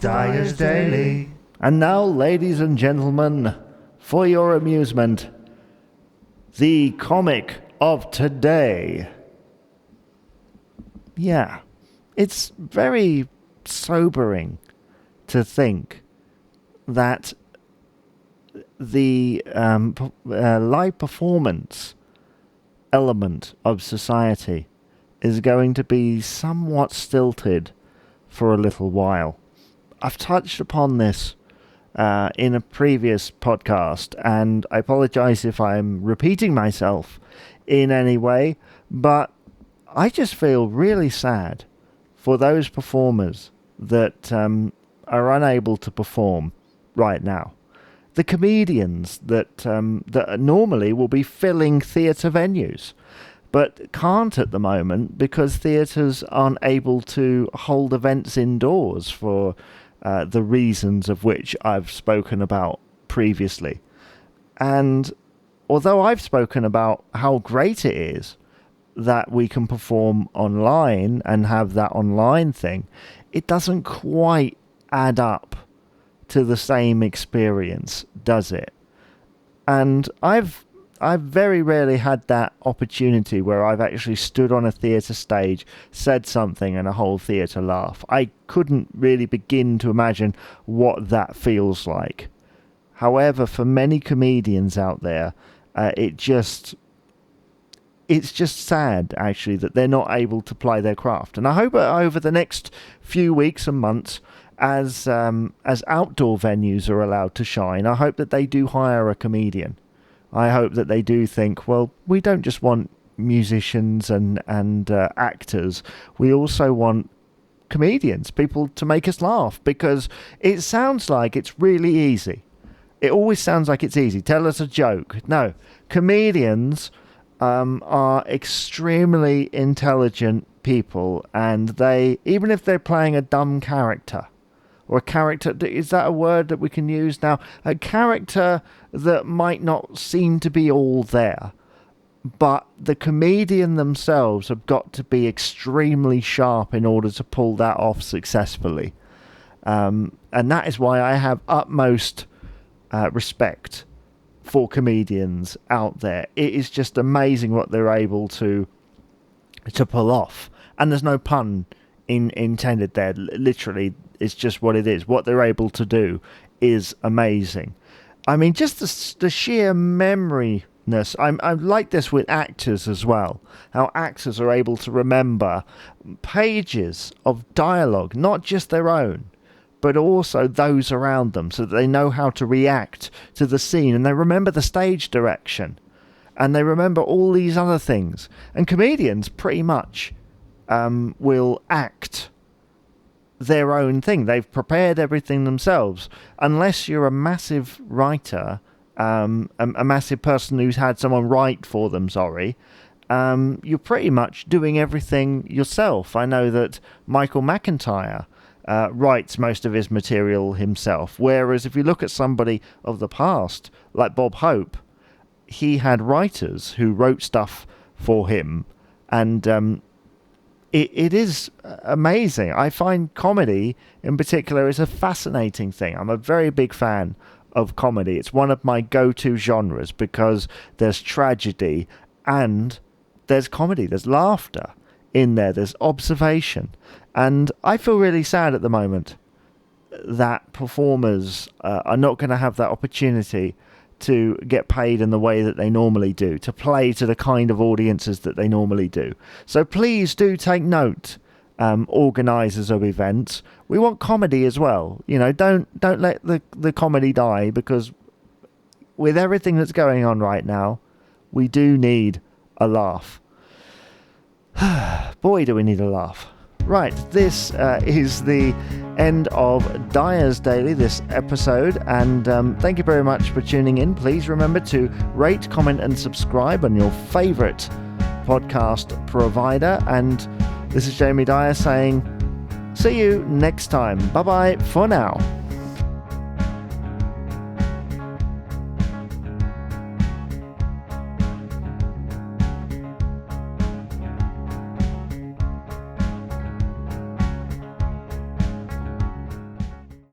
Dyer's Daily. And now, ladies and gentlemen, for your amusement, the comic of today. Yeah, it's very sobering to think that the live performance element of society is going to be somewhat stilted for a little while. I've touched upon this in a previous podcast, and I apologize if I'm repeating myself in any way, but I just feel really sad for those performers that are unable to perform right now. The comedians that normally will be filling theatre venues, but can't at the moment because theatres aren't able to hold events indoors for the reasons of which I've spoken about previously. And although I've spoken about how great it is that we can perform online and have that online thing, it doesn't quite add up to the same experience, does it? And I've very rarely had that opportunity where I've actually stood on a theatre stage, said something, and a whole theatre laugh. I couldn't really begin to imagine what that feels like. However, for many comedians out there, it's just sad, actually, that they're not able to play their craft. And I hope over the next few weeks and months, as outdoor venues are allowed to shine, I hope that they do hire a comedian. I hope that they do think, well, we don't just want musicians and actors. We also want comedians, people to make us laugh, because it sounds like it's really easy. It always sounds like it's easy. Tell us a joke. No, comedians are extremely intelligent people, and they, even if they're playing a dumb character, or a character, is that a word that we can use now? A character that might not seem to be all there, but the comedian themselves have got to be extremely sharp in order to pull that off successfully. And that is why I have utmost respect for comedians out there. It is just amazing what they're able to pull off. And there's no pun intended there. Literally, it's just what it is. What they're able to do is amazing. I mean, just the sheer memoriness. I like this with actors as well. How actors are able to remember pages of dialogue, not just their own, but also those around them, so that they know how to react to the scene, and they remember the stage direction, and they remember all these other things. And comedians pretty much will act their own thing. They've prepared everything themselves. Unless you're a massive writer, a massive person who's had someone write for them, you're pretty much doing everything yourself. I know that Michael McIntyre writes most of his material himself, whereas if you look at somebody of the past, like Bob Hope, he had writers who wrote stuff for him, and it is amazing. I find comedy, in particular, is a fascinating thing. I'm a very big fan of comedy. It's one of my go-to genres because there's tragedy and there's comedy. There's laughter in there. There's observation. And I feel really sad at the moment that performers are not going to have that opportunity to get paid in the way that they normally do, to play to the kind of audiences that they normally do. So please do take note, organisers of events. We want comedy as well. You know, don't let the comedy die, because with everything that's going on right now, we do need a laugh. Boy, do we need a laugh. Right, this is the end of Dyer's Daily, this episode, and thank you very much for tuning in. Please remember to rate, comment, and subscribe on your favourite podcast provider. And this is Jamie Dyer saying, see you next time. Bye-bye for now.